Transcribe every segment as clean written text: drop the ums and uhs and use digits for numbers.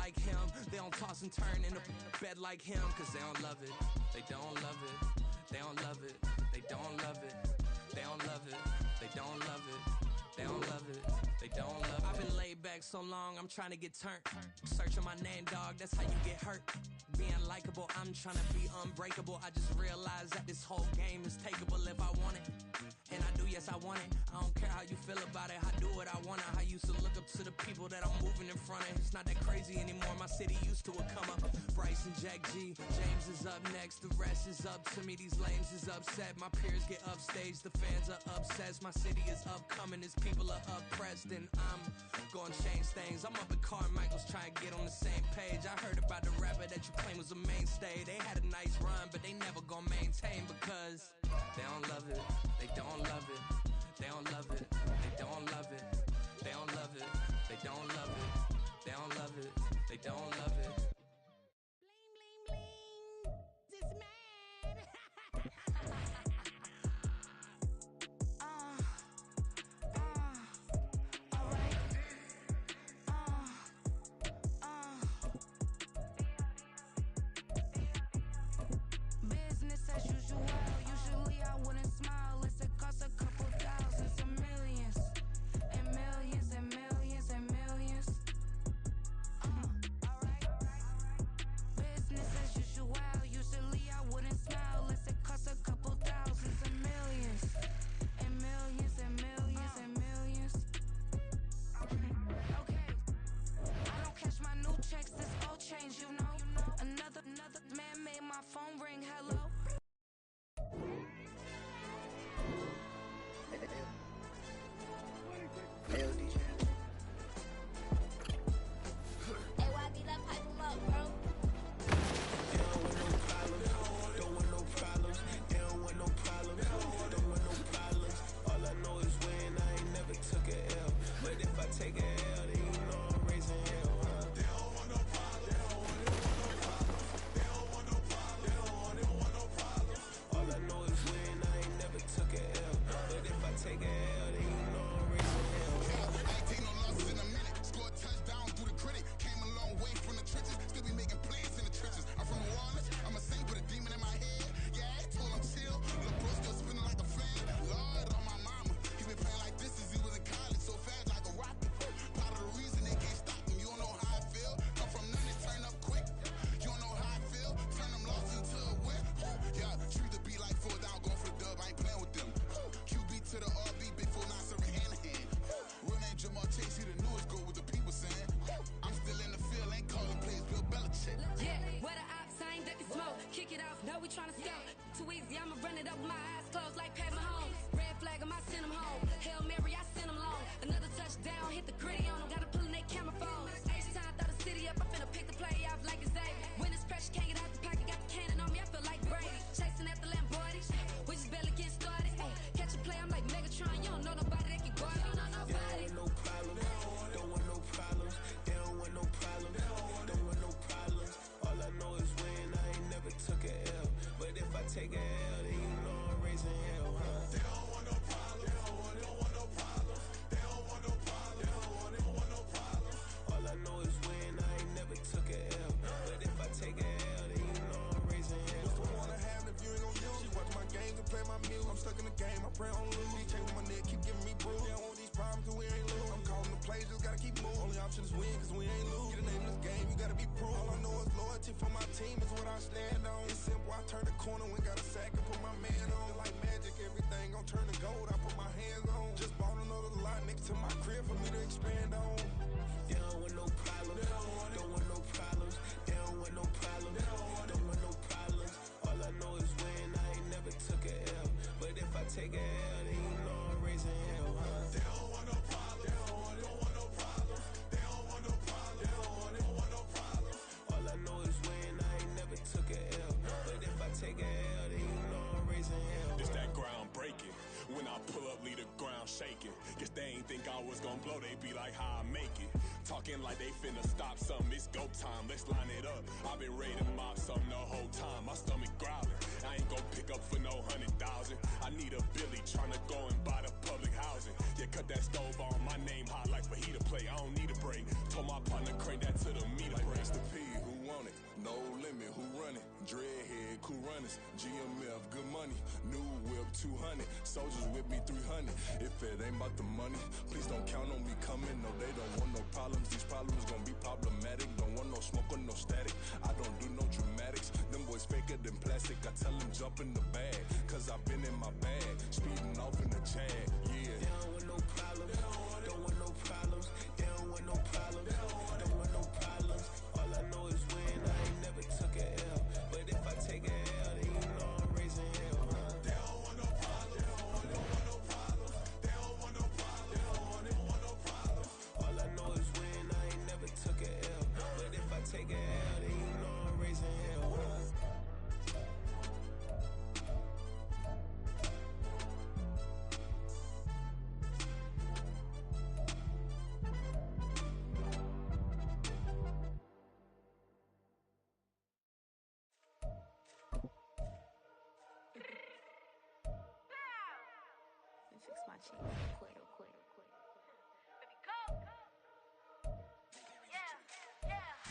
like him. They don't toss and turn in a bed like him, cause they don't love it. They don't love it. They don't love it. They don't love it. They don't love it. They don't love it. They don't love it. They don't love it. I've been laid back so long, I'm trying to get turned. Searching my name, dog, that's how you get hurt. Being likable, I'm trying to be unbreakable. I just realized that this whole game is takeable if I want it. And I do, yes, I want it. I don't care how you feel about it. I do what I want. I used to look up to the people that I'm moving in front of. It's not that crazy anymore. My city used to a come up. Bryce and Jack G. James is up next. The rest is up to me. These lames is upset. My peers get upstage. The fans are obsessed. My city is upcoming. His people are oppressed. And I'm gonna change things. I'm up at Carmichael's trying to get on the same page. I heard about the rapper that you claim was a mainstay. They had a nice run, but they never gonna maintain because they don't love it. They don't love it. They don't love it. They don't love it. They don't love it. They don't love it. They don't love it. They don't love it. Bling, bling, bling. This man. Alright. Business as usual. Usually I wouldn't smile. It costs a couple thousands and millions. And millions and millions and millions. Alright. Business as usual. Usually I wouldn't smile. It costs a couple thousands and millions. And millions and millions and millions. Okay. I don't catch my new checks. This old change, you know. Another man made my phone ring. Hello. Kick it off, no, we tryna scout. Too easy, I'ma run it up with my eyes closed like Pat Mahomes. Red flag, I might send him home. Hail Mary, I send him long. Another touchdown, hit the gritty on him. Gotta pull in their camera phones. H-time, throw the city up. I finna pick the play off like it's Xavier. When it's pressure, can't get out the pocket. Got the cannon on me, I feel like Brady. Chasing after Lamborghini. We just barely get started. Ay, catch a play, I'm like Megatron. You don't know nobody that can guard me. You don't know nobody. No problem. Don't want no problems. They don't want no problems. Don't want no problems. All I know is win. I ain't never took a L. But if I take a L, then you know I'm raising hell, huh? They don't want no problems. They don't want no problems. They don't want no problems. They don't want no problems. All I know is win. I ain't never took a L. But if I take a L, then you know I'm raising hell. What's the point of having if you ain't gon' use? She watch my games and play my music. I'm stuck in the game. I pray on lose. These chains with my neck keep giving me bruise. They don't want these problems 'cause we ain't lose. I'm calling the plays, just gotta keep moving. Only option is win 'cause we ain't lose. Get a name in this game, you gotta be proof. All I know is loyalty for my team is what I stand on. It's simple, I turn the corner when got a sack and put my man on. Like magic, everything gon' turn to gold. I put my hands on. Just bought another lot next to my crib for me to expand on. They don't want no problems. Don't want no problems. They don't want no problems. Don't want no problems. All I know is win. I ain't never took a L. But if I take a L, then you know I'm raising hell, huh? They don't want no problems. They don't want no problems. They don't want no problems. They don't want no problems. All I know is win. I ain't never took a L. But if I take a L, then you know I'm raising hell. It's that ground breaking. When I pull up, leave the ground shaking. Guess they ain't think I was gonna blow, they be like, how I make it. Talking like they finna stop something, it's go time, let's line it up. I've been ready to mop something the whole time, my stomach growling. I ain't gon' pick up for no 100,000. I need a Billy tryna go and buy the public housing. Yeah, cut that stove on, my name hot like fajita plate, I don't need a break. Told my partner crank that to the meter break. honest. GMF, good money. New whip, 200. Soldiers with me, 300. If it ain't about the money, please don't count on me coming. No, they don't want no problems. These problems gon' be problematic. Don't want no smoke or no static. I don't do no dramatics. Them boys faker than plastic. I tell them jump in the bag, cause I've been in my bag. Speeding off in the Jag, yeah. They don't want no problems. Don't want no problems. They don't want no problems. Don't want no problems. All I know is win. I ain't never took a L. But if I take a L, then you know I'm raising hell, huh? They don't want no problems. They don't want no problems. They don't want no problems. They don't want no problems. All I know is win. I ain't never took a L. But if I take a L, then you know I'm raising hell, huh? Fix my cheek real quick.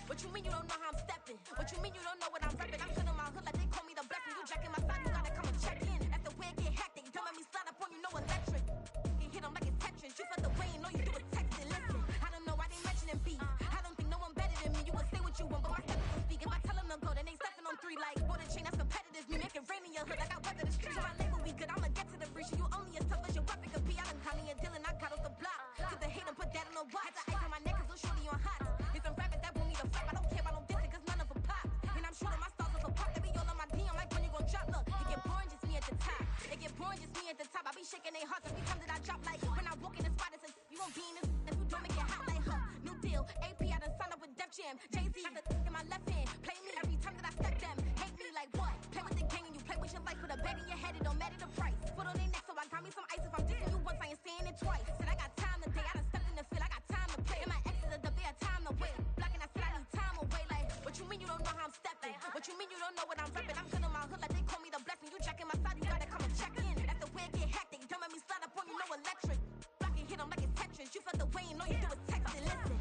What you mean you don't know how I'm stepping? What you mean you don't know what I'm repping? I'm good on my hood like they call me the blessing. You jacking my side, you gotta come and check in. That's the way it get hectic. Don't make me slide up on you, know electric. Get hit on like it's Tetris. You felt the way, all you do is text it. Listen, I don't know why they mentioning beef. I don't think no one better than me. You can say what you want, but my steps don't speak. If I tell them to go, then they stepping on 3 like border chain. That's competitive. Me make it rain in your hood like I weather the streets. So my label we good. I'ma get to the breach. You only as tough as your weapon could be. I done Connie and Dylan. I got off the block. Took the hate and put that on the watch. Had the ice on my neck 'cause little shorty on hot. There's some rappers that want me to flop. I don't care about no diss 'cause none of them pop. And I'm shooting my stars off a pop. They be all on my DM like when you gon' drop. Look, it get boring just me at the top. It get boring just me at the top. I be shaking their hearts every time that I drop. Like when I walk in the spot, it says you won't be in this if you don't make it hot like her. New deal, AP. I done signed up with Def Jam. Jay-Z got the in my left hand. Play me every time that I step them. Hate me like what? Play with the gang and you play with your life. Put a bag in your head, it don't matter the price. Foot on their neck, so I got me some ice. If I'm dissing you once, I ain't saying it twice. Said I got time today. I done stepped in the field. I got time to play. And my exes are the bare time to wait. Blocking, I said I need time away. Like, what you mean you don't know how I'm stepping? What you mean you don't know what I'm repping? I'm good on my hood like they call me the blessing. You jacking my side, you gotta come and check in. That's the way it get hectic. Don't make me slide up on you, know electric. Blocking, hit 'em like it's Tetris. You felt the way, and all you do is text it. Listen.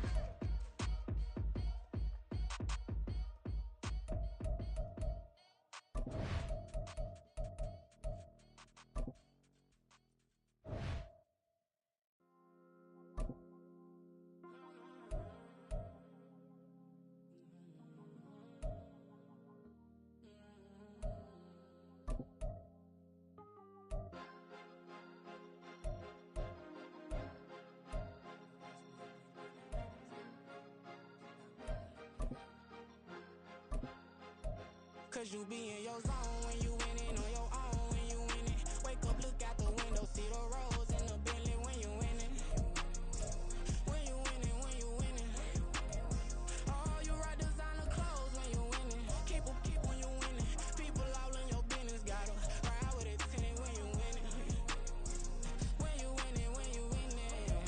Cause you be in your zone when you winning on your own when you winning. Wake up, look out the window, see the roads in the Bentley when you winning. When you winning, when you winning. Oh, you rock designer clothes when you winning. Keep when you winning. People all in your business, gotta ride with it tinted when you winning. When you winning, when you winning.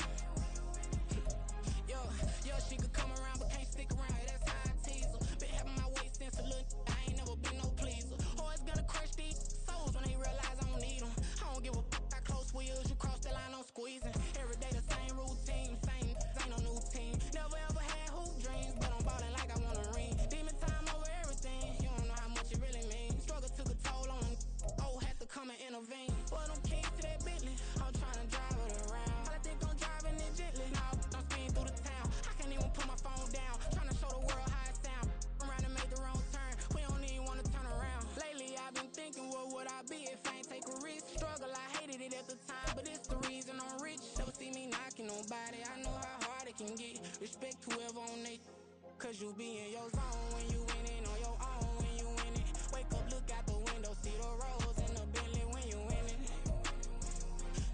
Yo, she could come around but can't stick around. That's how I tease her. Been having my waist since a little. I ain't never been no pleaser. Always gonna crush these souls when they realize I don't need them. I don't give a how close wheels. You cross the line, I'm squeezing. Every day the same routine, same ain't no new team. Never ever had hoop dreams, but I'm ballin' like I want a ring. Demon time over everything. You don't know how much it really means. Struggle took a toll on them. Oh, had to come and intervene. Boy, them keys to that Bentley. I'm trying to drive it around. I think I'm driving it gently. Now I'm speeding through the town. I can't even put my phone down. Trying to show the world how it sound. Around and make the wrong turn. We don't even wanna turn around. Lately I've been thinking, what would I be if I ain't take a risk? Struggle, I hated it at the time, but it's the reason I'm rich. Never see me knocking nobody. I know how hard it can get. Respect whoever on they. Cause you be in your zone when you winning on your own when you winning. Wake up, look out the window, see the roads in the Bentley when you winning.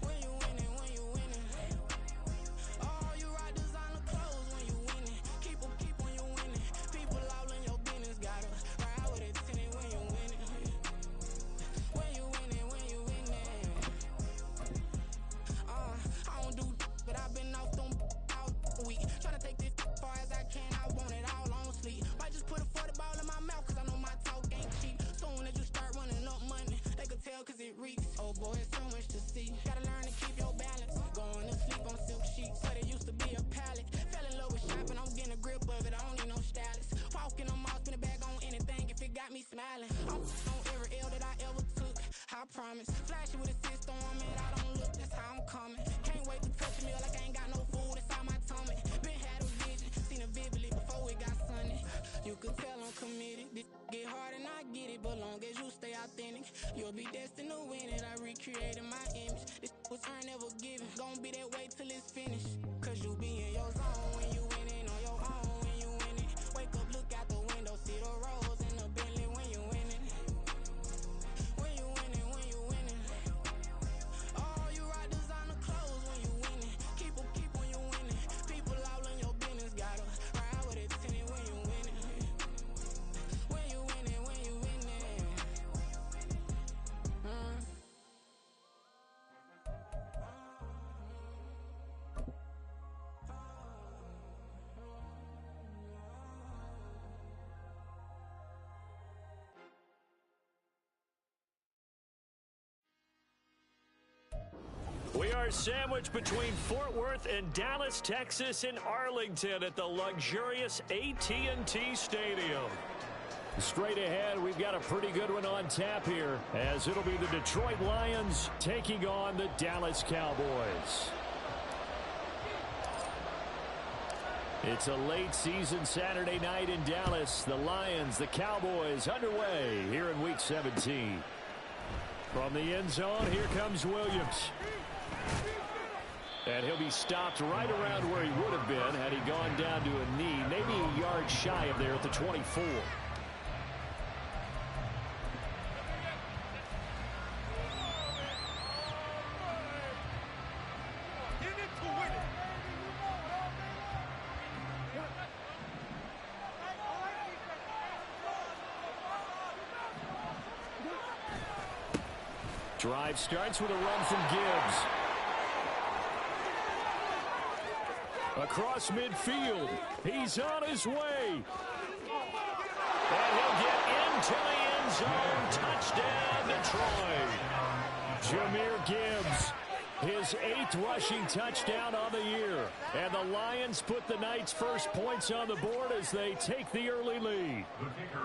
When you winning, when you winning. Oh, you rock designer clothes when you winning. Keep when you winning. People all in your business, gotta ride with it tinted when you winning. When you winning, when you winning. I don't do but I've been off them all week. Tryna take this far as I can, I want it all on sleep. Might just put a never be destined to win it. I recreated my image. This was earned, never given. Gonna be that way till it's finished. Cause you be in your zone when you winning on your own when you winning. Wake up, look out the window, see the rose in the Bentley when you winning. When you winning, when you winning. Oh, you rock designer clothes when you winning. Keep when you winning. People all in your business, gotta ride with it tinted when you winning. When you winning, when you winning. We are sandwiched between Fort Worth and Dallas, Texas, and Arlington at the luxurious AT&T Stadium. Straight ahead, we've got a pretty good one on tap here, as it'll be the Detroit Lions taking on the Dallas Cowboys. It's a late season Saturday night in Dallas. The Lions, the Cowboys underway here in Week 17. From the end zone, here comes Williams. And he'll be stopped right around where he would have been had he gone down to a knee, maybe a yard shy of there at the 24. Drive starts with a run from Gibbs. Across midfield. He's on his way. And he'll get into the end zone. Touchdown, Detroit. Jahmyr Gibbs, his 8th rushing touchdown on the year. And the Lions put the Knights' first points on the board as they take the early lead.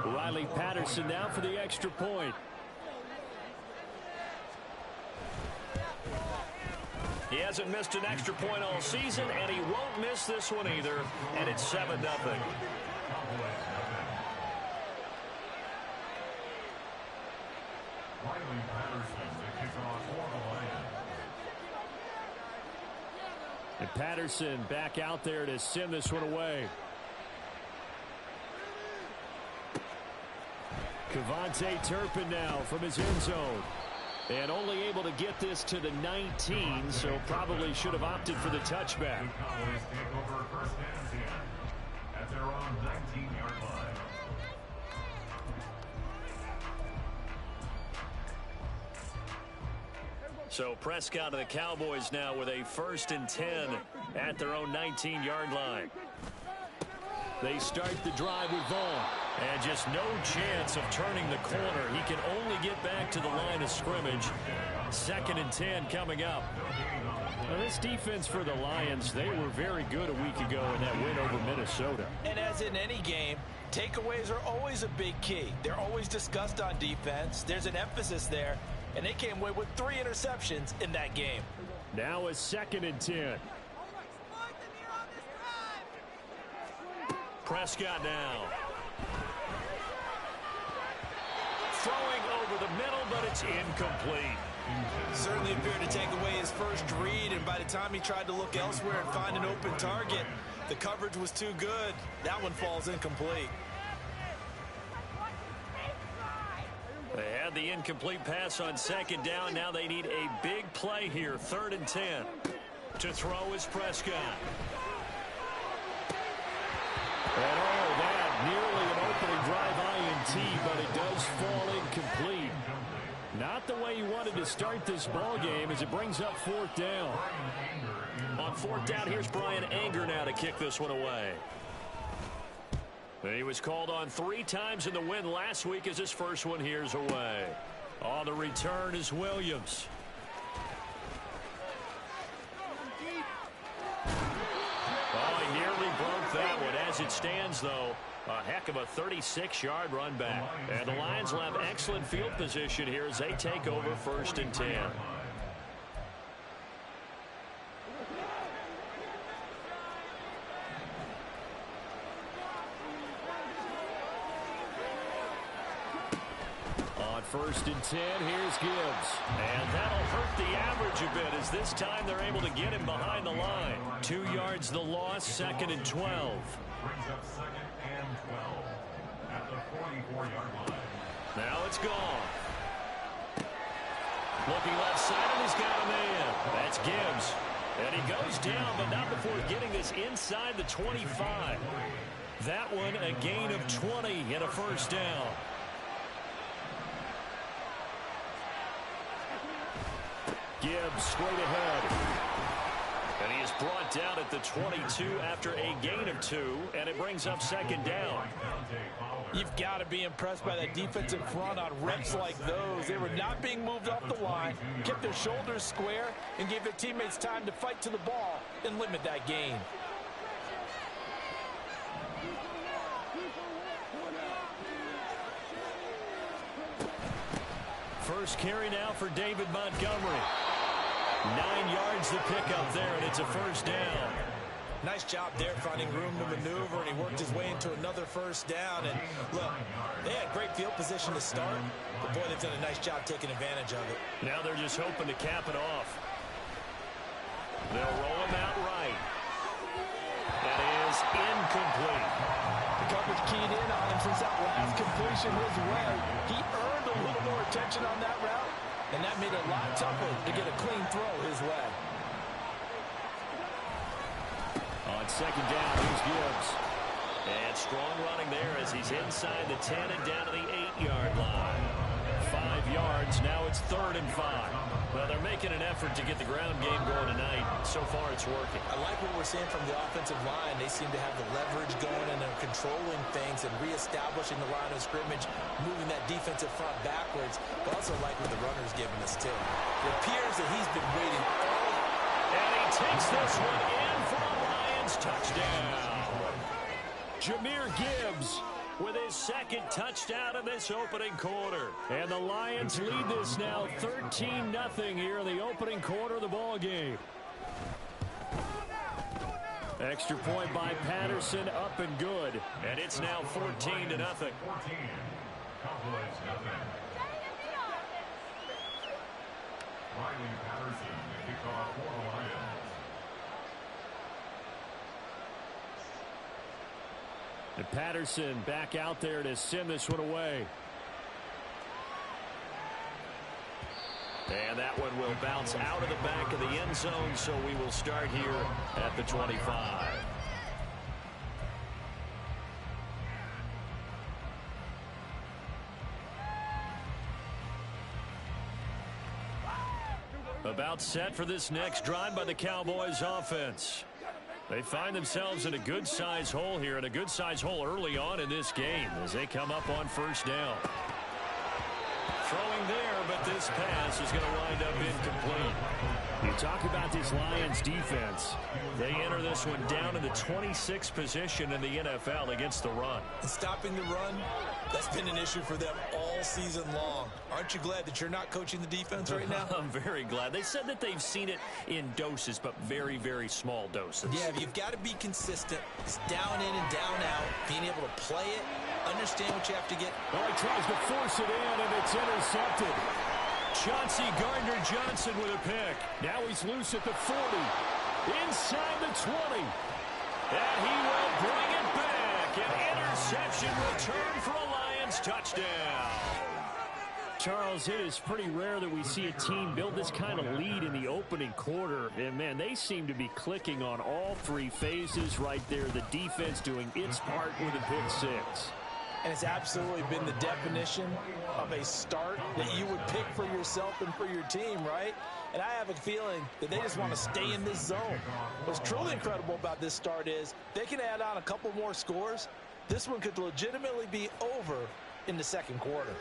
Riley Patterson now for the extra point. He hasn't missed an extra point all season, and he won't miss this one either, and it's 7-0. And Patterson back out there to send this one away. Kevontae Turpin now from his end zone. And only able to get this to the 19, so probably should have opted for the touchback. The Cowboys take over first and 10 at their own 19-yard line. So Prescott and the Cowboys now with a 1st and 10 at their own 19-yard line. They start the drive with Vaughn. And just no chance of turning the corner. He can only get back to the line of scrimmage. 2nd and 10 coming up. Now this defense for the Lions, they were very good a week ago in that win over Minnesota. And as in any game, takeaways are always a big key. They're always discussed on defense. There's an emphasis there. And they came away with 3 interceptions in that game. Now a 2nd and 10. Prescott now. Throwing over the middle, but it's incomplete. Certainly appeared to take away his first read, and by the time he tried to look elsewhere and find an open target, the coverage was too good. That one falls incomplete. They had the incomplete pass on 2nd down. Now they need a big play here. 3rd and 10. To throw is Prescott. And all that, nearly an opening drive INT, but it does fall incomplete. Not the way you wanted to start this ball game as it brings up 4th down. On 4th down, here's Brian Anger now to kick this one away. He was called on 3 times in the win last week as his first one here's away. On the return is Williams. Oh, he nearly broke that one. As it stands, though, a heck of a 36-yard run back. And the Lions will have excellent field position here as they take over 1st and 10. On First and 10, here's Gibbs. And that'll hurt the average a bit as this time they're able to get him behind the line. 2 yards the loss, second and 12. Brings up second and 12 at the 44-yard line. Now it's gone. Looking left side, and he's got a man. That's Gibbs. And he goes down, but not before getting this inside the 25. That one a gain of 20 and a first down. Gibbs straight ahead. And he is brought down at the 22 after a gain of 2, and it brings up second down. You've got to be impressed by that defensive front on reps like those. They were not being moved off the line, kept their shoulders square, and gave their teammates time to fight to the ball and limit that gain. First carry now for David Montgomery. 9 yards the pickup there, and it's a first down. Nice job there finding room to maneuver, and he worked his way into another first down. And look, they had great field position to start, but boy, they've done a nice job taking advantage of it. Now they're just hoping to cap it off. They'll roll him out right. That is incomplete. The coverage keyed in on him since that last completion his way. He earned a little more attention on that route, and that made it a lot tougher to get a clean throw his way. On second down, here's Gibbs. And strong running there as he's inside the 10 and down to the 8-yard line. 5 yards, now it's 3rd and 5. Well, they're making an effort to get the ground game going tonight. So far, it's working. I like what we're seeing from the offensive line. They seem to have the leverage going, and they're controlling things and reestablishing the line of scrimmage, moving that defensive front backwards. But also like what the runner's giving us, too. It appears that he's been waiting all. And he takes this one in for a Lions touchdown. Jahmyr Gibbs with his second touchdown in this opening quarter. And the Lions lead this now 13-0 here in the opening quarter of the ball game. Extra point by Patterson, up and good. And it's now 14-0. 14. Cowboys nothing. Riley Patterson, the kickoff for the Lions. And Patterson back out there to send this one away. And that one will bounce out of the back of the end zone, so we will start here at the 25. About set for this next drive by the Cowboys offense. They find themselves in a good-sized hole here, and a good-sized hole early on in this game as they come up on first down. Throwing there, but this pass is going to wind up incomplete. You talk about this Lions defense. They enter this one down in the 26th position in the NFL against the run. And stopping the run, that's been an issue for them all season long. Aren't you glad that you're not coaching the defense right now? I'm very glad. They said that they've seen it in doses, but very, very small doses. Yeah, you've got to be consistent. It's down in and down out. Being able to play it, understand what you have to get. Oh, he tries to force it in, and it's intercepted. Chauncey Gardner-Johnson with a pick. Now he's loose at the 40. Inside the 20. And he will bring it back. An interception return for a Lions touchdown. Charles, it is pretty rare that we see a team build this kind of lead in the opening quarter. And, man, they seem to be clicking on all three phases right there. The defense doing its part with a pick six. And it's absolutely been the definition of a start that you would pick for yourself and for your team, right? And I have a feeling that they just want to stay in this zone. What's truly incredible about this start is they can add on a couple more scores. This one could legitimately be over in the second quarter.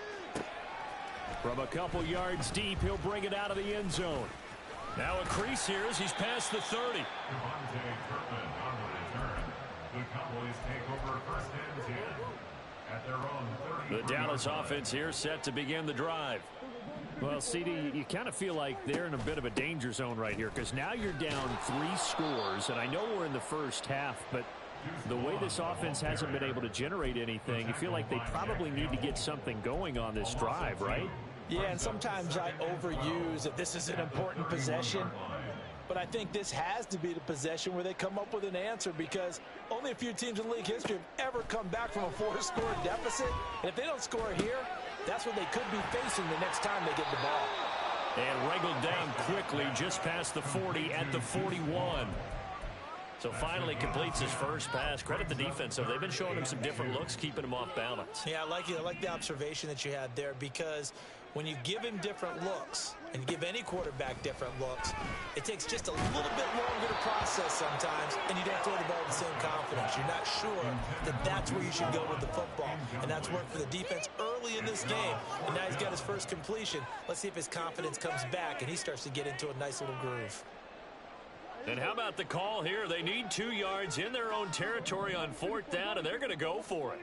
From a couple yards deep, he'll bring it out of the end zone. Now a crease here as he's past the 30. Devontae Kirkman on the return. The Cowboys take over first and 10 at their own 30. The Dallas offense here set to begin the drive. Well, CD, you kind of feel like they're in a bit of a danger zone right here because now you're down 3 scores, and I know we're in the first half, but The way this offense hasn't been able to generate anything, you feel like they probably need to get something going on this drive, right? Yeah, and sometimes I overuse that this is an important possession. But I think this has to be the possession where they come up with an answer, because only a few teams in league history have ever come back from a 4-score deficit. And if they don't score here, that's what they could be facing the next time they get the ball. And wriggled down quickly just past the 40 at the 41. So finally completes his first pass. Credit the defense, though. They've been showing him some different looks, keeping him off balance. Yeah, I like it. I like the observation that you had there, because when you give him different looks, and you give any quarterback different looks, it takes just a little bit longer to process sometimes, and you don't throw the ball with the same confidence. You're not sure that that's where you should go with the football. And that's worked for the defense early in this game. And now he's got his first completion. Let's see if his confidence comes back and he starts to get into a nice little groove. And how about the call here? They need 2 yards in their own territory on 4th down, and they're going to go for it.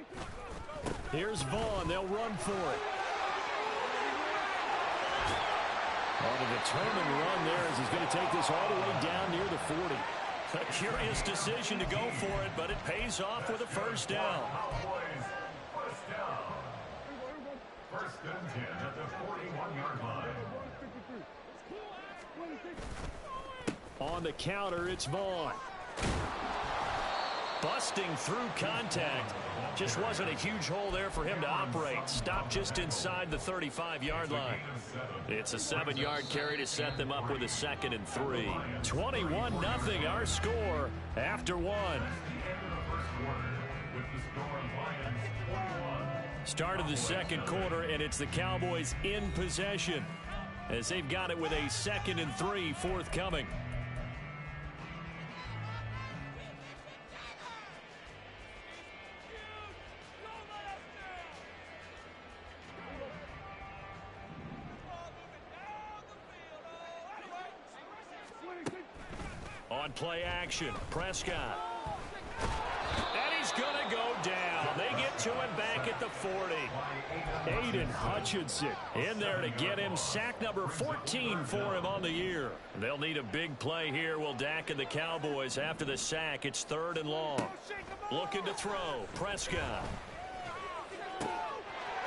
Here's Vaughn. They'll run for it. On a determined run there as he's going to take this all the way down near the 40. A curious decision to go for it, but it pays off with a first down. First down. First and 10 at the 41-yard line. On the counter, it's Vaughn. Busting through contact. Just wasn't a huge hole there for him to operate. Stopped just inside the 35-yard line. It's a 7-yard carry to set them up with a 2nd and 3. 21-0 our score after 1. Start of the second quarter, and it's the Cowboys in possession as they've got it with a 2nd and 3 forthcoming. On play action, Prescott. And he's going to go down. They get to him back at the 40. Aiden Hutchinson in there to get him. Sack number 14 for him on the year. They'll need a big play here. Will Dak and the Cowboys after the sack. It's 3rd and long. Looking to throw. Prescott.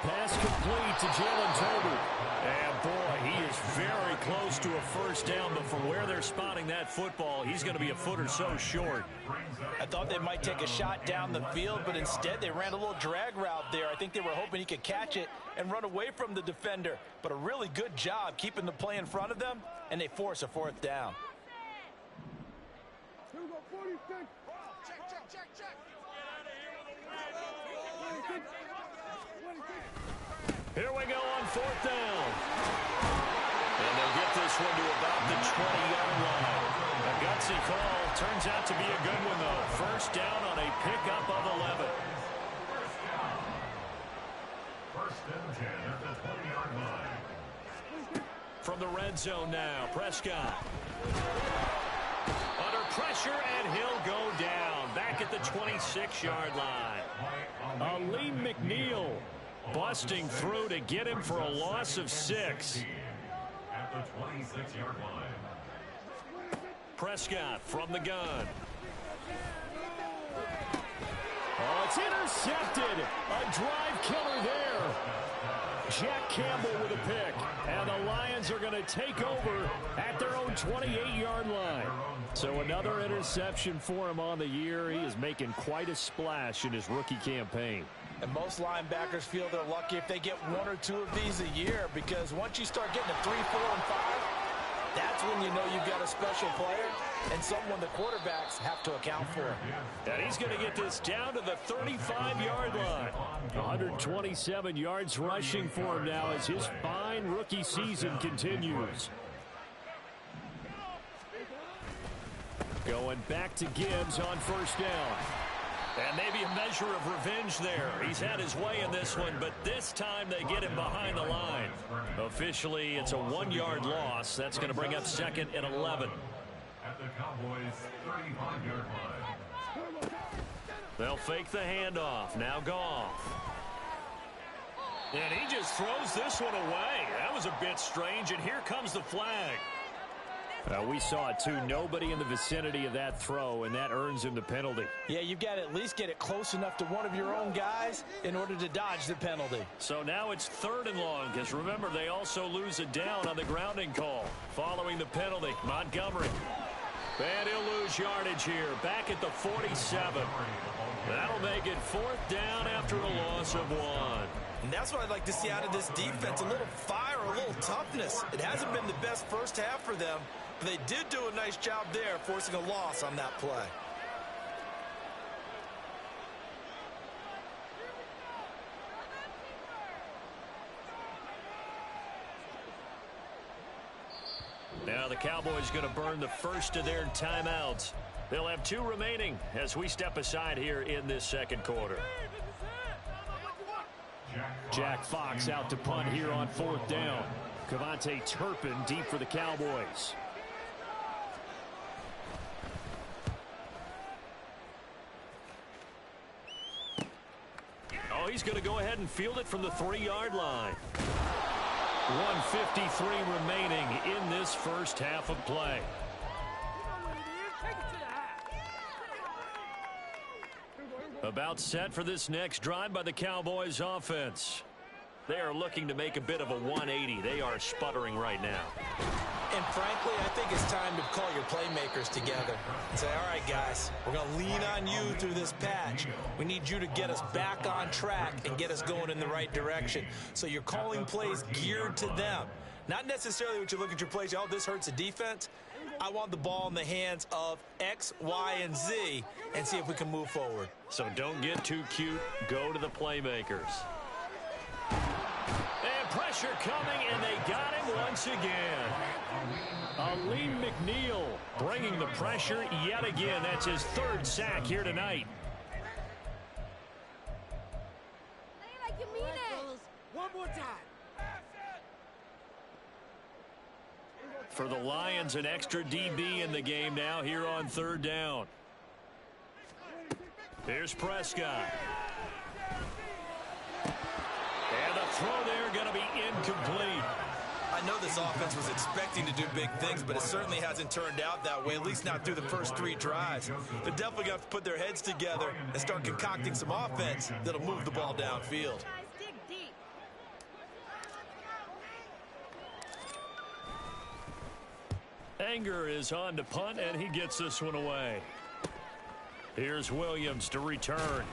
Pass complete to Jalen Tolbert. And boy, he is very close to a first down, but from where they're spotting that football, he's going to be a foot or so short. I thought they might take a shot down the field, but instead they ran a little drag route there. I think they were hoping he could catch it and run away from the defender. But a really good job keeping the play in front of them, and they force a 4th down. Here we go on 4th down. And they'll get this one to about the 20-yard line. A gutsy call. Turns out to be a good one, though. First down on a pickup of 11. First and 10 at the 20-yard line. From the red zone now, Prescott. Under pressure, and he'll go down. Back at the 26-yard line. Aleem McNeil busting through to get him for a loss of 6. At the 26-yard line. Prescott from the gun. Oh, it's intercepted. A drive killer there. Jack Campbell with a pick. And the Lions are going to take over at their own 28-yard line. So another interception for him on the year. He is making quite a splash in his rookie campaign. And most linebackers feel they're lucky if they get 1 or 2 of these a year, because once you start getting to 3, 4, and 5, that's when you know you've got a special player and someone the quarterbacks have to account for. And he's going to get this down to the 35-yard line. 127 yards rushing for him now as his fine rookie season continues. Going back to Gibbs on first down. And maybe a measure of revenge there. He's had his way in this one, but this time they get him behind the line. Officially, it's a 1-yard loss. That's going to bring up 2nd and 11. At the Cowboys' 35-yard line. They'll fake the handoff. Now Goff. And he just throws this one away. That was a bit strange, and here comes the flag. We saw it, too. Nobody in the vicinity of that throw, and that earns him the penalty. Yeah, you've got to at least get it close enough to one of your own guys in order to dodge the penalty. So now it's 3rd and long, because remember, they also lose a down on the grounding call. Following the penalty, Montgomery. And he'll lose yardage here, back at the 47. That'll make it 4th down after a loss of 1. And that's what I'd like to see out of this defense, a little fire, a little toughness. It hasn't been the best first half for them, but they did do a nice job there, forcing a loss on that play. Now the Cowboys going to burn the first of their timeouts. They'll have 2 remaining as we step aside here in this second quarter. Jack Fox out to punt here on 4th down. Cavante Turpin deep for the Cowboys. Oh, he's going to go ahead and field it from the 3-yard line. 1:53 remaining in this first half of play. About set for this next drive by the Cowboys offense. They are looking to make a bit of a 180. They are sputtering right now. And frankly, I think it's time to call your playmakers together and say, all right, guys, we're going to lean on you through this patch. We need you to get us back on track and get us going in the right direction. So you're calling plays geared to them. Not necessarily what you look at your plays, oh, this hurts the defense. I want the ball in the hands of X, Y, and Z and see if we can move forward. So don't get too cute. Go to the playmakers. And pressure coming, and they got him once again. Aleem McNeil bringing the pressure yet again. That's his 3rd sack here tonight. Play like you mean it. One more time. For the Lions, an extra DB in the game now here on 3rd down. Here's Prescott. And the throw there going to be incomplete. I know this offense was expecting to do big things, but it certainly hasn't turned out that way, at least not through the first 3 drives. They're definitely going to have to put their heads together and start concocting some offense that'll move the ball downfield. Anger is on to punt, and he gets this one away. Here's Williams to return.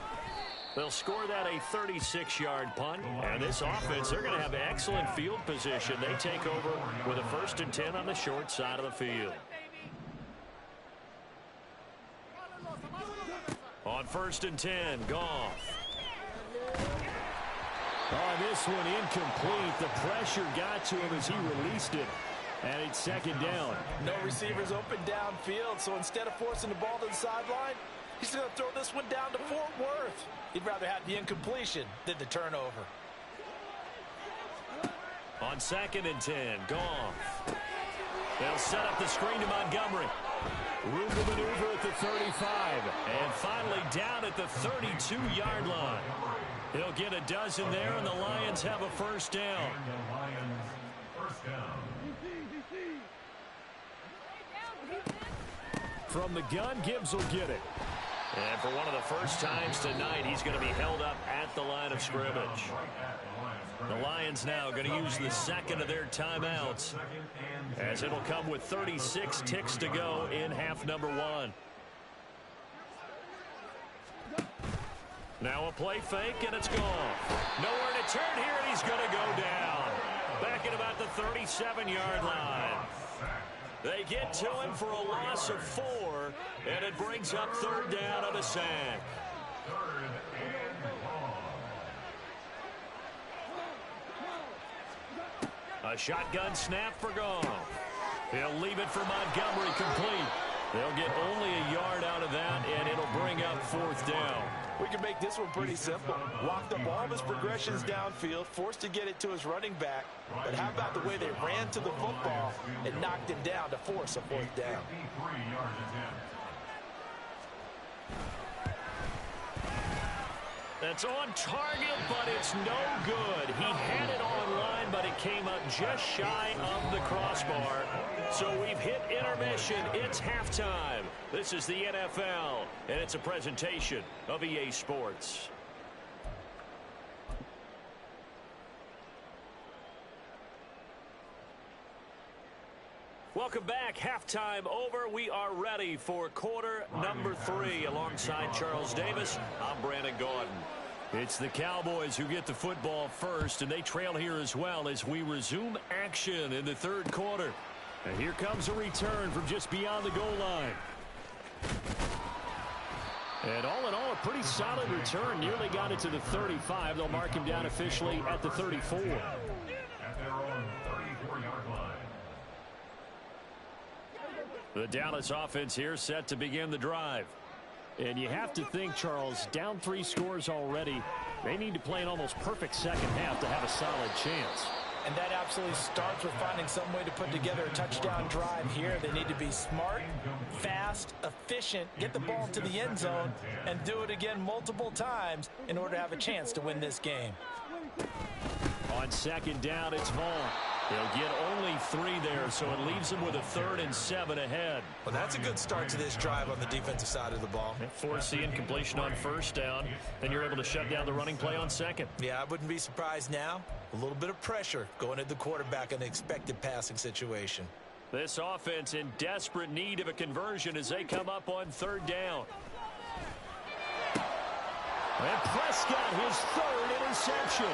They'll score that a 36-yard punt. And this offense, they're going to have excellent field position. They take over with a 1st and 10 on the short side of the field. On 1st and 10, Goff. Oh, this one incomplete. The pressure got to him as he released it. And it's 2nd down. No receivers open downfield, so instead of forcing the ball to the sideline, he's going to throw this one down to Fort Worth. He'd rather have the incompletion than the turnover. On 2nd and 10, Goff. They'll set up the screen to Montgomery. Room to maneuver at the 35. And finally down at the 32-yard line. He'll get a dozen there, and the Lions have a 1st down. From the gun, Gibbs will get it. And for one of the first times tonight, he's going to be held up at the line of scrimmage. The Lions now going to use the 2nd of their timeouts, as it'll come with 36 ticks to go in half number 1. Now a play fake, and it's gone. Nowhere to turn here, and he's going to go down. Back at about the 37-yard line. They get to him for a loss of 4, and it brings up 3rd down on a sack. A shotgun snap for Goff. He'll leave it for Montgomery complete. They'll get only a yard out of that, and it'll bring up 4th down. We can make this one pretty simple. Walked up all of his progressions downfield, forced to get it to his running back. But how about the way they ran to the football and knocked him down to force a 4th down? That's on target, but it's no good. He had it online, but it came up just shy of the crossbar. So we've hit intermission. It's halftime. This is the NFL, and it's a presentation of EA Sports. Welcome back. Halftime over. We are ready for quarter number 3. Alongside Charles Davis, I'm Brandon Gaudin. It's the Cowboys who get the football first, and they trail here as well as we resume action in the third quarter. And here comes a return from just beyond the goal line. And all in all, a pretty solid return. Nearly got it to the 35. They'll mark him down officially at the 34. At their own 34-yard line. The Dallas offense here set to begin the drive. And you have to think, Charles, down 3 scores already. They need to play an almost perfect second half to have a solid chance. And that absolutely starts with finding some way to put together a touchdown drive here. They need to be smart, fast, efficient, get the ball to the end zone, and do it again multiple times in order to have a chance to win this game. On second down, it's Vaughn. He'll get only 3 there, so it leaves him with a 3rd and 7 ahead. Well, that's a good start to this drive on the defensive side of the ball. Force the incompletion on first down, then you're able to shut down the running play on second. Yeah, I wouldn't be surprised now. A little bit of pressure going at the quarterback in an expected passing situation. This offense in desperate need of a conversion as they come up on 3rd down. And Prescott, his 3rd interception.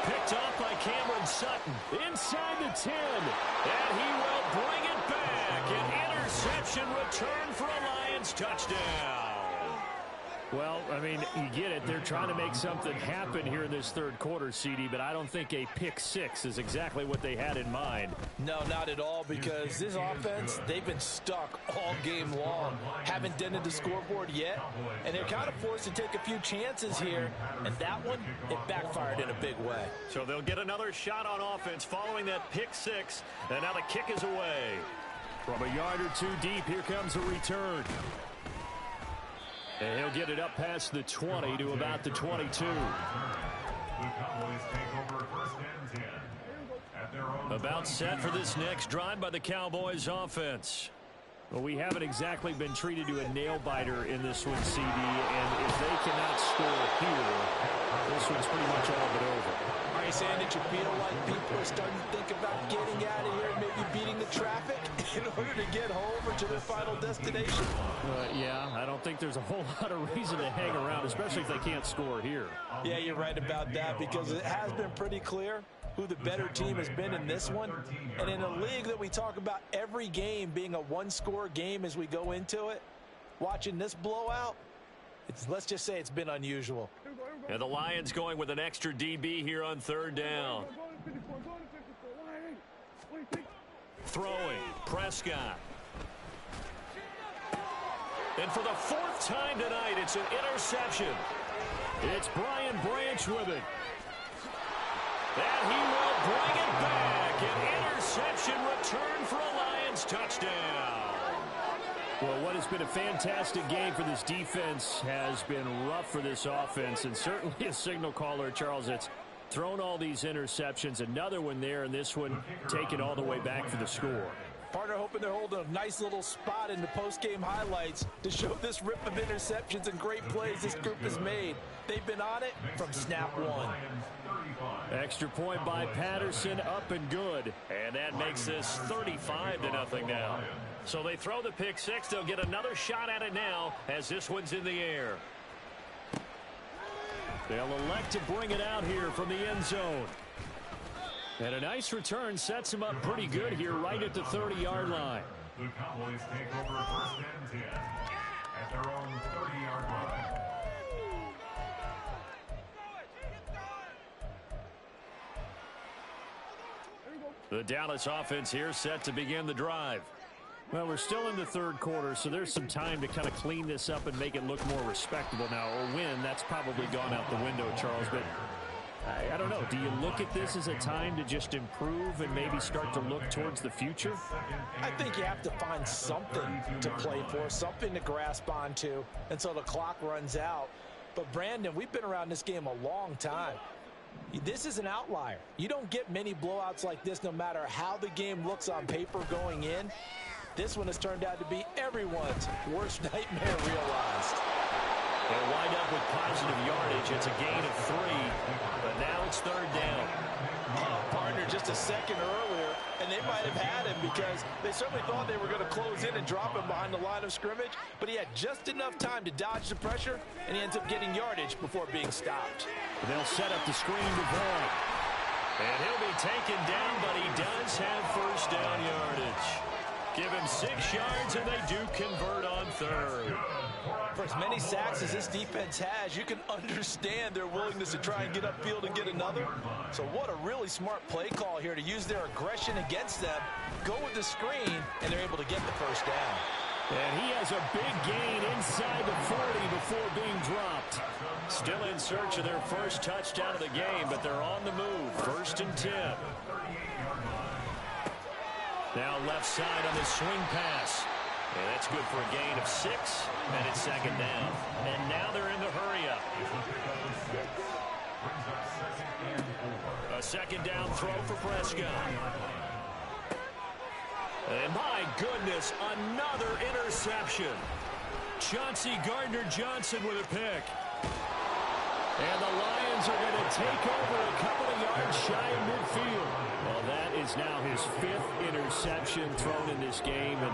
Picked up by Cameron Sutton inside the 10. And he will bring it back. An interception return for a Lions touchdown. Well, I mean, you get it. They're trying to make something happen here in this third quarter, CD, but I don't think a pick 6 is exactly what they had in mind. No, not at all, because this offense, they've been stuck all game long. Haven't dented the scoreboard yet, and they're kind of forced to take a few chances here, and that one, it backfired in a big way. So they'll get another shot on offense following that pick 6, and now the kick is away. From a yard or 2 deep, here comes a return. And he'll get it up past the 20 to about the 22. The Cowboys take over 1st and 10 at their own. About set for this next drive by the Cowboys offense. Well, we haven't exactly been treated to a nail-biter in this one, CD, and if they cannot score here, this one's pretty much all but over. Are you saying that you feel like people are starting to think about getting out of here and maybe beating the traffic in order to get home or to their final destination? Yeah, I don't think there's a whole lot of reason to hang around, especially if they can't score here. Yeah, you're right about that, because it has been pretty clear who the better team has been in this one. And in a league that we talk about every game being a one-score game as we go into it, watching this blowout, let's just say it's been unusual. And the Lions going with an extra DB here on 3rd down. Throwing, Prescott. And for the 4th time tonight, it's an interception. It's Brian Branch with it. And he will bring it back. An interception return for a Lions touchdown. Well, what has been a fantastic game for this defense has been rough for this offense, and certainly a signal caller, Charles, that's thrown all these interceptions. Another one there, and this one taken all the way back for the score. Partner hoping they're holding a nice little spot in the post-game highlights to show this rip of interceptions and great plays this group has made. They've been on it from snap 1. Extra point by Patterson, up and good. And that makes this 35-0 now. So they throw the pick 6. They'll get another shot at it now as this one's in the air. They'll elect to bring it out here from the end zone. And a nice return sets him up pretty good here right at the 30-yard line. The Cowboys take over 1st and 10 at their own 30-yard line. The Dallas offense here set to begin the drive. Well, we're still in the third quarter, so there's some time to kind of clean this up and make it look more respectable now. A win, that's probably gone out the window, Charles, but I don't know. Do you look at this as a time to just improve and maybe start to look towards the future? I think you have to find something to play for, something to grasp onto until the clock runs out. But, Brandon, we've been around this game a long time. This is an outlier. You don't get many blowouts like this no matter how the game looks on paper going in. This one has turned out to be everyone's worst nightmare realized. They'll wind up with positive yardage. It's a gain of 3, but now it's third down. Partner just a second earlier, and they might have had him because they certainly thought they were going to close in and drop him behind the line of scrimmage, but he had just enough time to dodge the pressure, and he ends up getting yardage before being stopped. They'll set up the screen to Vaughn. And he'll be taken down, but he does have first down yardage. Give him 6 yards, and they do convert on third. For as many sacks as this defense has, you can understand their willingness to try and get upfield and get another. So what a really smart play call here to use their aggression against them, go with the screen, and they're able to get the first down. And he has a big gain inside the 40 before being dropped. Still in search of their first touchdown of the game, but they're on the move. First and 10. Now left side on the swing pass. And that's good for a gain of 6, and it's second down. And now they're in the hurry-up. A second down throw for Prescott. And my goodness, another interception. Chauncey Gardner-Johnson with a pick. And the Lions are going to take over a couple of yards shy of midfield. Well, that is now his 5th interception thrown in this game. And,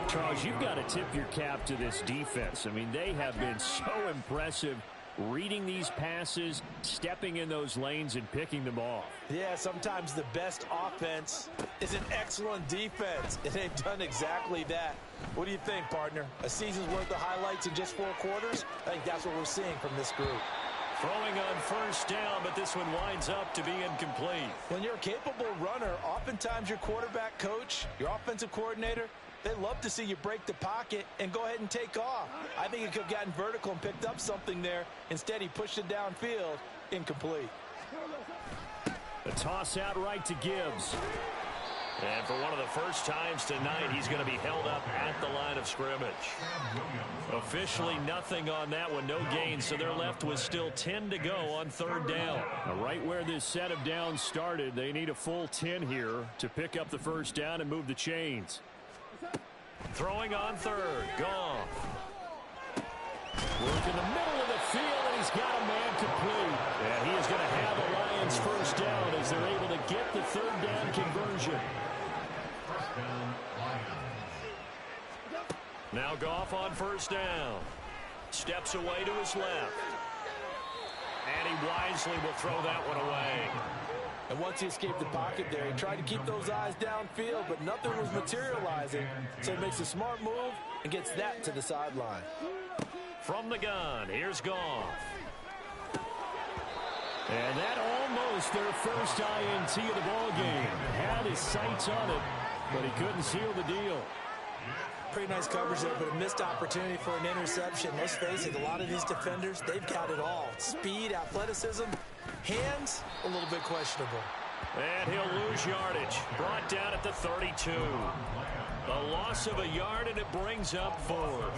Charles, you've got to tip your cap to this defense. I mean, they have been so impressive reading these passes, stepping in those lanes, and picking them off. Yeah, sometimes the best offense is an excellent defense, and they've done exactly that. What do you think, partner? A season's worth of highlights in just 4 quarters? I think that's what we're seeing from this group. Throwing on first down, but this one winds up to be incomplete. When you're a capable runner, oftentimes your quarterback coach, your offensive coordinator, they love to see you break the pocket and go ahead and take off. I think he could have gotten vertical and picked up something there. Instead, he pushed it downfield. Incomplete. A toss out right to Gibbs. And for one of the first times tonight, he's going to be held up at the line of scrimmage. Officially nothing on that one, no gain, so they're left with still 10 to go on third down. Now, right where this set of downs started, they need a full 10 here to pick up the first down and move the chains. Throwing on third, Goff. Work in the middle of the field, and he's got a man complete. And he is going to have the Lions first down as they're able to get the third down conversion. Now Goff on first down. Steps away to his left. And he wisely will throw that one away. And once he escaped the pocket there, he tried to keep those eyes downfield, but nothing was materializing. So he makes a smart move and gets that to the sideline. From the gun, here's Goff. And that almost their first INT of the ballgame. Had his sights on it, but he couldn't seal the deal. Pretty nice coverage there, but a missed opportunity for an interception. Let's face it, a lot of these defenders, they've got it all. Speed, athleticism, hands, a little bit questionable. And he'll lose yardage. Brought down at the 32. A loss of a yard, and it brings up 4.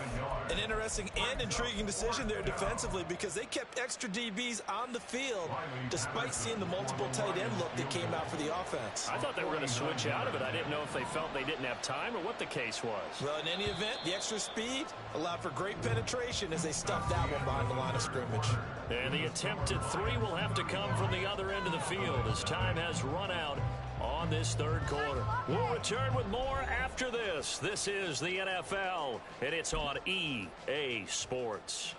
An interesting and intriguing decision there defensively because they kept extra DBs on the field despite seeing the multiple tight end look that came out for the offense. I thought they were going to switch out of it. I didn't know if they felt they didn't have time or what the case was. Well, in any event, the extra speed allowed for great penetration as they stuffed that one behind the line of scrimmage. And the attempted 3 will have to come from the other end of the field as time has run out on this third quarter. We'll return with more after this. This is the NFL, and it's on EA Sports.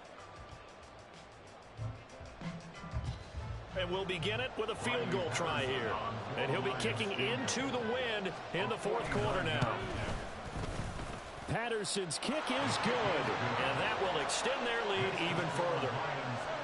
And we'll begin it with a field goal try here. And he'll be kicking into the wind in the fourth quarter now. Patterson's kick is good, and that will extend their lead even further.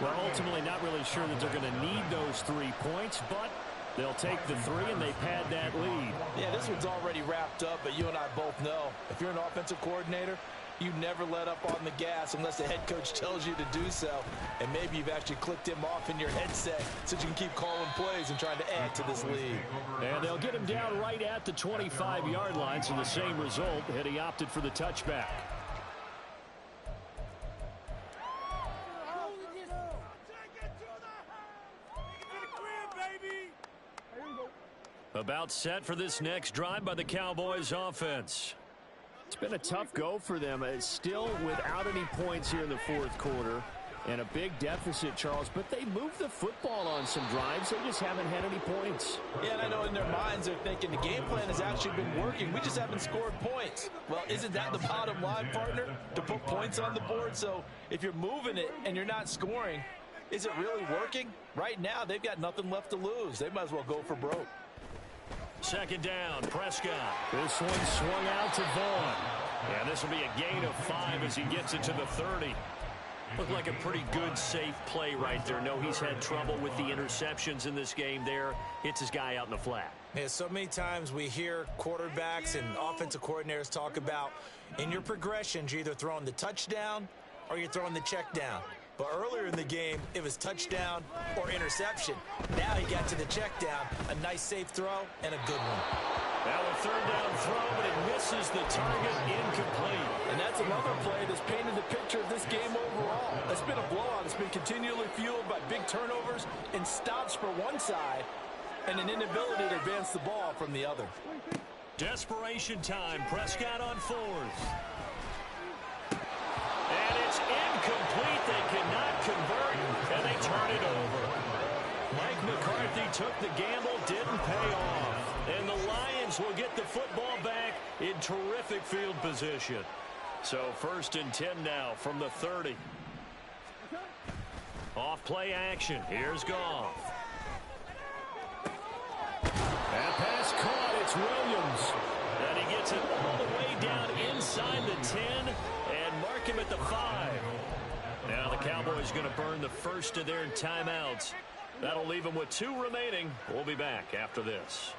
Well, ultimately not really sure that they're going to need those 3 points, but they'll take the 3, and they pad that lead. Yeah, this one's already wrapped up, but you and I both know if you're an offensive coordinator, you never let up on the gas unless the head coach tells you to do so. And maybe you've actually clicked him off in your headset so you can keep calling plays and trying to add to this lead. And they'll get him down right at the 25-yard line, so the same result, and he opted for the touchback. About set for this next drive by the Cowboys offense. It's been a tough go for them. It's still without any points here in the fourth quarter. And a big deficit, Charles, but they moved the football on some drives. They just haven't had any points. Yeah, and I know in their minds they're thinking the game plan has actually been working. We just haven't scored points. Well, isn't that the bottom line, partner? To put points on the board? So if you're moving it and you're not scoring, is it really working? Right now, they've got nothing left to lose. They might as well go for broke. Second down, Prescott. This one swung out to Vaughn. Yeah, this will be a gain of 5 as he gets it to the 30. Looked like a pretty good, safe play right there. No, he's had trouble with the interceptions in this game there. Hits his guy out in the flat. Yeah, so many times we hear quarterbacks and offensive coordinators talk about in your progressions, you're either throwing the touchdown or you're throwing the check down. But earlier in the game, it was touchdown or interception. Now he got to the check down, a nice safe throw, and a good one. Now a third down throw, but it misses the target, incomplete. And that's another play that's painted the picture of this game overall. It's been a blowout. It's been continually fueled by big turnovers and stops for one side and an inability to advance the ball from the other. Desperation time. Prescott on 4th. And it's incomplete. They cannot convert, and they turn it over. Mike McCarthy took the gamble, didn't pay off. And the Lions will get the football back in terrific field position. So 1st and 10 now from the 30. Off play action. Here's Goff. That pass caught. It's Williams. And he gets it all the way down inside the 10 and mark him at the 5. Now the Cowboys going to burn the first of their timeouts. That'll leave them with 2 remaining. We'll be back after this.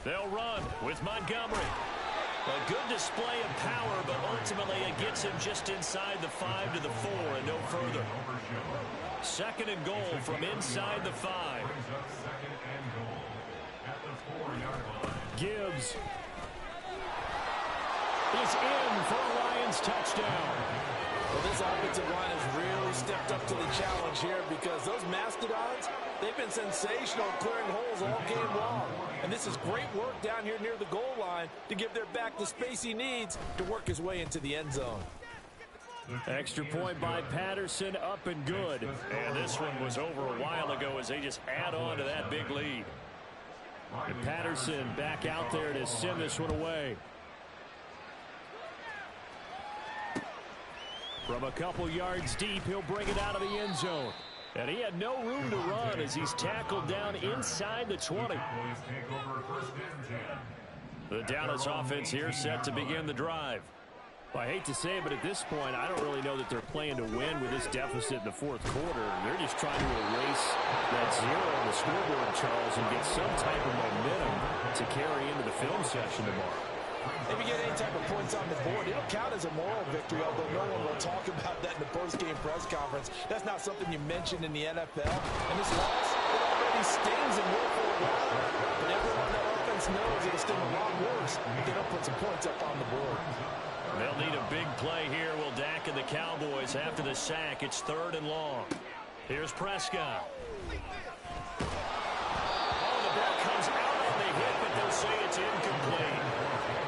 They'll run with Montgomery. A good display of power, but ultimately it gets him just inside the 5 to the 4 and no further. 2nd and goal from inside the 5. Gibbs is in for a Lions touchdown. Well, this offensive line has really stepped up to the challenge here because those mastodons, they've been sensational clearing holes all game long. And this is great work down here near the goal line to give their back the space he needs to work his way into the end zone. Extra point by Patterson, up and good. And this one was over a while ago as they just add on to that big lead. And Patterson back out there to send this one away. From a couple yards deep, he'll bring it out of the end zone. And he had no room to run as he's tackled down inside the 20. The Dallas offense here set to begin the drive. Well, I hate to say it, but at this point, I don't really know that they're playing to win with this deficit in the fourth quarter. They're just trying to erase that 0 on the scoreboard, Charles, and get some type of momentum to carry into the film session tomorrow. If you get any type of points on the board, it'll count as a moral victory, although no one will talk about that in the post-game press conference. That's not something you mentioned in the NFL. And this loss, it already stings and will for a while. But everyone on that offense knows it'll sting a lot worse if they don't put some points up on the board. They'll need a big play here. Will Dak and the Cowboys after the sack. It's 3rd and long. Here's Prescott. Oh, the ball comes out on the hit, but they'll say it's incomplete.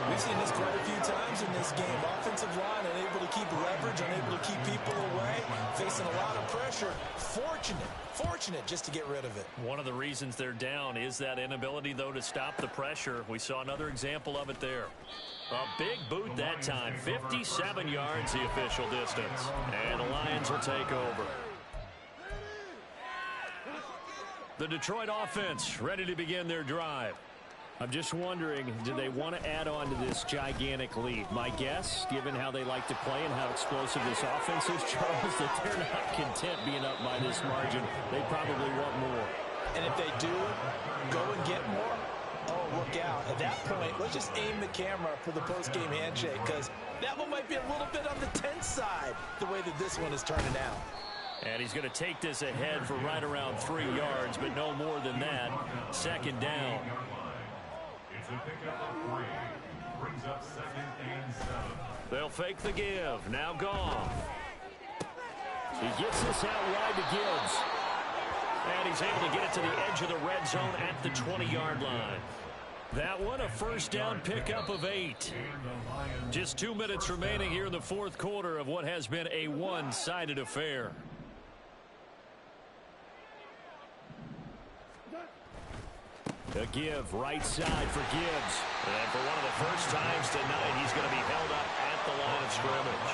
We've seen this quite a few times in this game. Offensive line unable to keep leverage, unable to keep people away, facing a lot of pressure. Fortunate just to get rid of it. One of the reasons they're down is that inability, though, to stop the pressure. We saw another example of it there. A big boot that time. 57 yards the official distance. And the Lions will take over. The Detroit offense ready to begin their drive. I'm just wondering, do they want to add on to this gigantic lead? My guess, given how they like to play and how explosive this offense is, Charles, that they're not content being up by this margin. They probably want more. And if they do go and get more, oh, look out. At that point, let's just aim the camera for the post-game handshake because that one might be a little bit on the tense side, the way that this one is turning out. And he's going to take this ahead for right around 3 yards, but no more than that. 2nd down. Brings up 2nd and 7. They'll fake the give. Now Goff. He gets this out wide to Gibbs. And he's able to get it to the edge of the red zone at the 20-yard line. That one, a first down pickup of 8. Just 2 minutes remaining here in the fourth quarter of what has been a one-sided affair. A give, right side for Gibbs. And for one of the first times tonight, he's going to be held up at the line of scrimmage.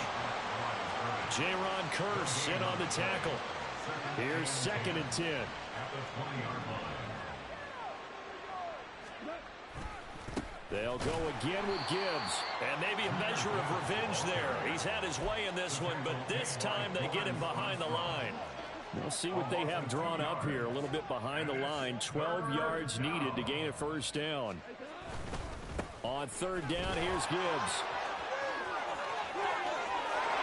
Jaron Kearse in on the tackle. Here's 2nd and 10. They'll go again with Gibbs. And maybe a measure of revenge there. He's had his way in this one, but this time they get him behind the line. We'll see what they have drawn up here. A little bit behind the line. 12 yards needed to gain a first down. On 3rd down, here's Gibbs.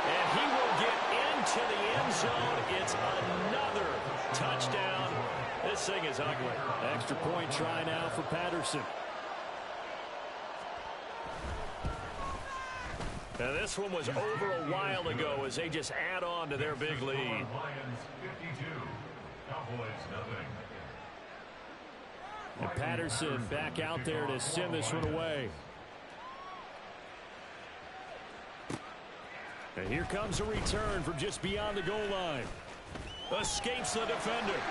And he will get into the end zone. It's another touchdown. This thing is ugly. Extra point try now for Patterson. And this one was over a while ago as they just add on to their big lead. Lions 52, Cowboys nothing. And Patterson back out there to send this one away. And here comes a return from just beyond the goal line. Escapes the defender.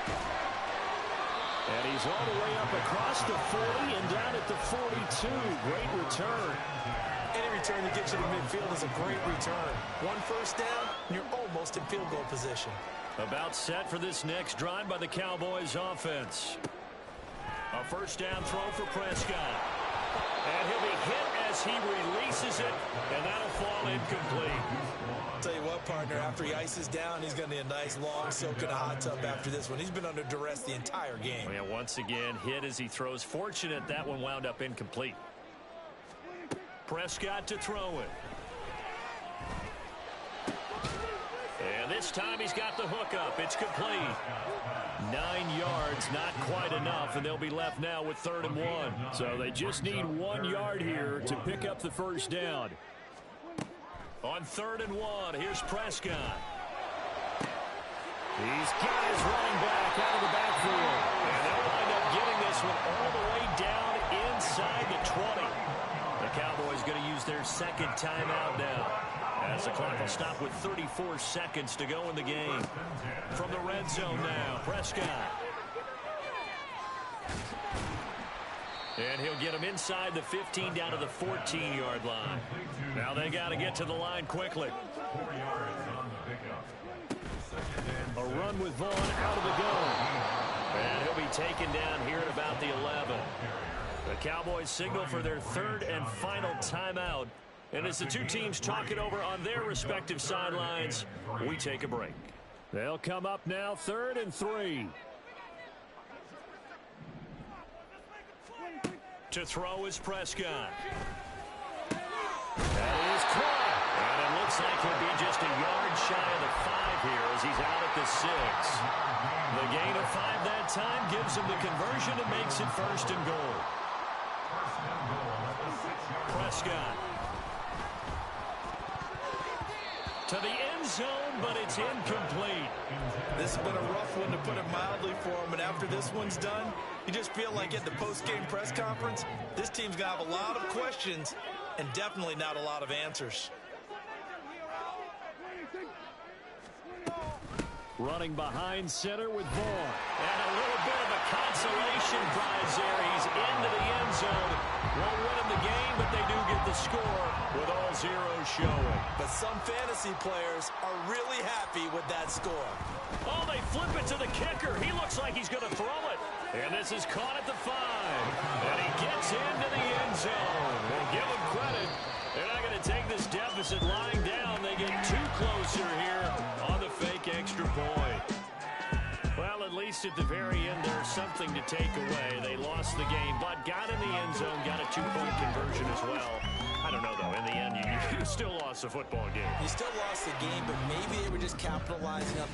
And he's all the way up across the 40 and down at the 42. Great return. Any return that gets you to midfield is a great return. One first down, and you're almost in field goal position. About set for this next drive by the Cowboys offense. A first down throw for Prescott. And he'll be hit as he releases it, and that'll fall incomplete. I'll tell you what, partner, after he ices down, he's going to need a nice long soak in a hot tub after this one. He's been under duress the entire game. Oh, yeah, once again, hit as he throws. Fortunate that one wound up incomplete. Prescott to throw it. And this time he's got the hook up. It's complete. 9 yards, not quite enough, and they'll be left now with 3rd and 1. So they just need 1 yard here to pick up the first down. On 3rd and 1, here's Prescott. He's got his running back out of the backfield. And they'll wind up getting this one all the way down inside the 20. The Cowboys going to use their 2nd timeout now, as the clock will stop with 34 seconds to go in the game. From the red zone now, Prescott. And he'll get him inside the 15 down to the 14-yard line. Now they got to get to the line quickly. 4 yards on the pickup. A run with Vaughn out of the gun. And he'll be taken down here at about the 11. The Cowboys signal for their 3rd and final timeout. And as the two teams talk it over on their respective sidelines, we take a break. They'll come up now, 3rd and 3. To throw is Prescott. That is caught. And it looks like he'll be just a yard shy of the 5 here as he's out at the 6. The gain of 5 that time gives him the conversion and makes it 1st and goal. Prescott. To the end zone, but it's incomplete. This has been a rough one, to put it mildly, for him. And after this one's done, you just feel like at the post-game press conference, this team's going to have a lot of questions and definitely not a lot of answers. Running behind center with Vaughn. And a little bit of a consolation prize there. He's into the end zone. Won't win him the game, but they do get the score with all zeros showing. But some fantasy players are really happy with that score. Oh, they flip it to the kicker. He looks like he's going to throw it. And this is caught at the 5. And he gets into the end zone. We'll give him credit. They're not going to take this deficit lying down. They get 2 closer here on the fake extra point. Well, at least at the very end, there's something to take away. They lost the game, but got in the end zone, got a 2-point conversion as well. I don't know, though. In the end, you still lost the football game. You still lost the game, but maybe they were just capitalizing on